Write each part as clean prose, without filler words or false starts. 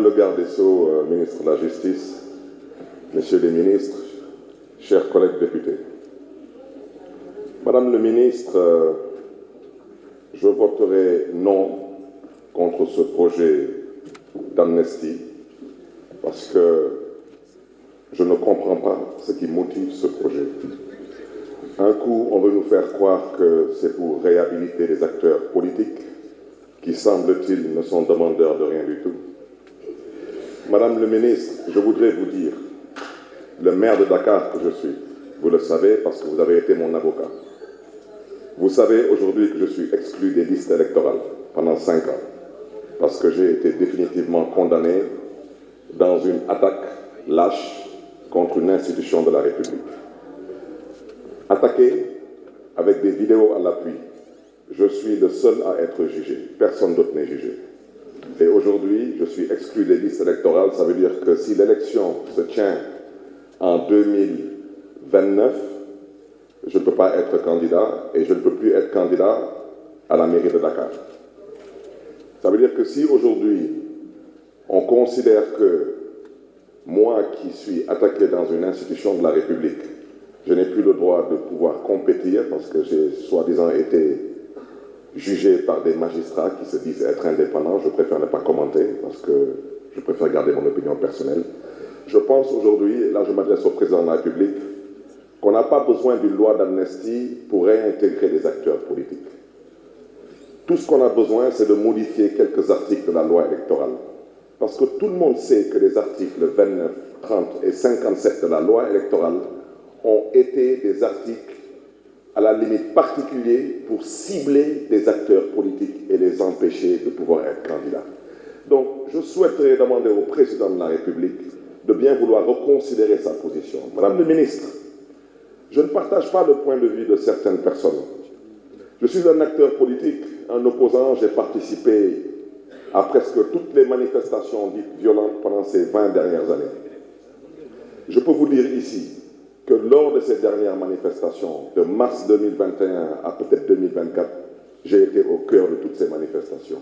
Madame le garde des Sceaux, ministre de la Justice, Messieurs les ministres, chers collègues députés. Madame le ministre, je voterai non contre ce projet d'amnistie parce que je ne comprends pas ce qui motive ce projet. Un coup, on veut nous faire croire que c'est pour réhabiliter les acteurs politiques qui, semble-t-il, ne sont demandeurs de rien du tout. Madame le ministre, je voudrais vous dire, le maire de Dakar que je suis, vous le savez parce que vous avez été mon avocat. Vous savez aujourd'hui que je suis exclu des listes électorales pendant 5 ans parce que j'ai été définitivement condamné dans une attaque lâche contre une institution de la République. Attaqué avec des vidéos à l'appui, je suis le seul à être jugé. Personne d'autre n'est jugé. Et aujourd'hui, je suis exclu des listes électorales. Ça veut dire que si l'élection se tient en 2029, je ne peux pas être candidat et je ne peux plus être candidat à la mairie de Dakar. Ça veut dire que si aujourd'hui, on considère que moi qui suis attaqué dans une institution de la République, je n'ai plus le droit de pouvoir compétir parce que j'ai soi-disant été jugé par des magistrats qui se disent être indépendants. Je préfère ne pas commenter parce que je préfère garder mon opinion personnelle. Je pense aujourd'hui, et là je m'adresse au président de la République, qu'on n'a pas besoin d'une loi d'amnistie pour réintégrer les acteurs politiques. Tout ce qu'on a besoin, c'est de modifier quelques articles de la loi électorale. Parce que tout le monde sait que les articles 29, 30 et 57 de la loi électorale ont été des articles à la limite particulière pour cibler des acteurs politiques et les empêcher de pouvoir être candidats. Donc, je souhaiterais demander au président de la République de bien vouloir reconsidérer sa position. Madame le ministre, je ne partage pas le point de vue de certaines personnes. Je suis un acteur politique, un opposant, j'ai participé à presque toutes les manifestations dites violentes pendant ces 20 dernières années. Je peux vous dire ici que lors de ces dernières manifestations, de mars 2021 à peut-être 2024, j'ai été au cœur de toutes ces manifestations.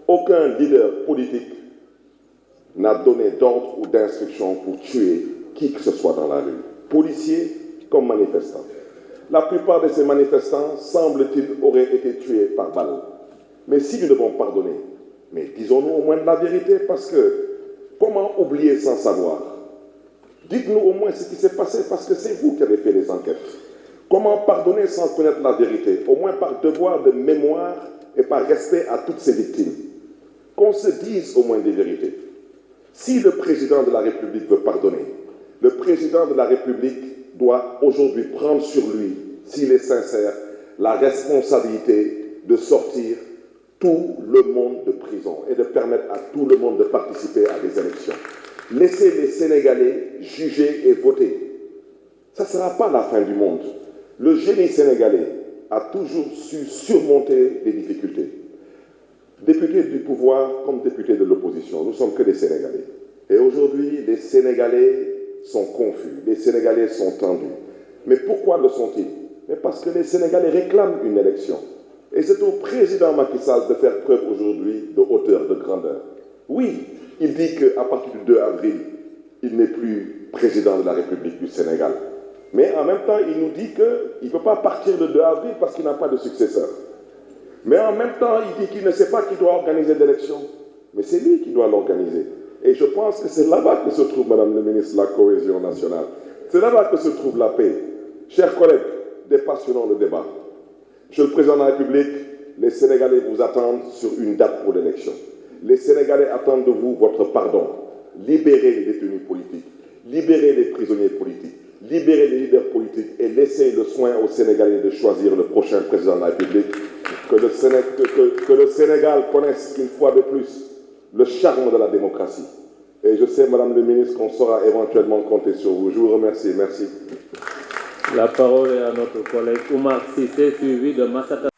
Aucun leader politique n'a donné d'ordre ou d'instruction pour tuer qui que ce soit dans la rue, policiers comme manifestants. La plupart de ces manifestants, semble-t-il, auraient été tués par balle. Mais si nous devons pardonner, mais disons-nous au moins de la vérité, parce que comment oublier sans savoir? Dites-nous au moins ce qui s'est passé, parce que c'est vous qui avez fait les enquêtes. Comment pardonner sans connaître la vérité? Au moins par devoir de mémoire et par respect à toutes ces victimes. Qu'on se dise au moins des vérités. Si le président de la République veut pardonner, le président de la République doit aujourd'hui prendre sur lui, s'il est sincère, la responsabilité de sortir tout le monde de prison et de permettre à tout le monde de participer à des élections. Laissez les Sénégalais juger et voter. Ça ne sera pas la fin du monde. Le génie sénégalais a toujours su surmonter les difficultés. Députés du pouvoir comme députés de l'opposition, nous ne sommes que des Sénégalais. Et aujourd'hui, les Sénégalais sont confus, les Sénégalais sont tendus. Mais pourquoi le sont-ils? Mais parce que les Sénégalais réclament une élection. Et c'est au président Macky Sall de faire preuve aujourd'hui de hauteur, de grandeur. Oui, il dit qu'à partir du 2 avril, il n'est plus président de la République du Sénégal. Mais en même temps, il nous dit qu'il ne peut pas partir le 2 avril parce qu'il n'a pas de successeur. Mais en même temps, il dit qu'il ne sait pas qui doit organiser l'élection. Mais c'est lui qui doit l'organiser. Et je pense que c'est là-bas que se trouve, Madame le ministre, la cohésion nationale. C'est là-bas que se trouve la paix. Chers collègues, dépassionnons le débat. Monsieur le Président de la République, les Sénégalais vous attendent sur une date pour l'élection. Les Sénégalais attendent de vous votre pardon. Libérez les détenus politiques, libérez les prisonniers politiques, libérez les leaders politiques et laissez le soin aux Sénégalais de choisir le prochain président de la République. Que le Sénégal connaisse une fois de plus le charme de la démocratie. Et je sais, Madame le ministre, qu'on saura éventuellement compter sur vous. Je vous remercie. Merci. La parole est à notre collègue Oumar Cissé, suivi de Massata.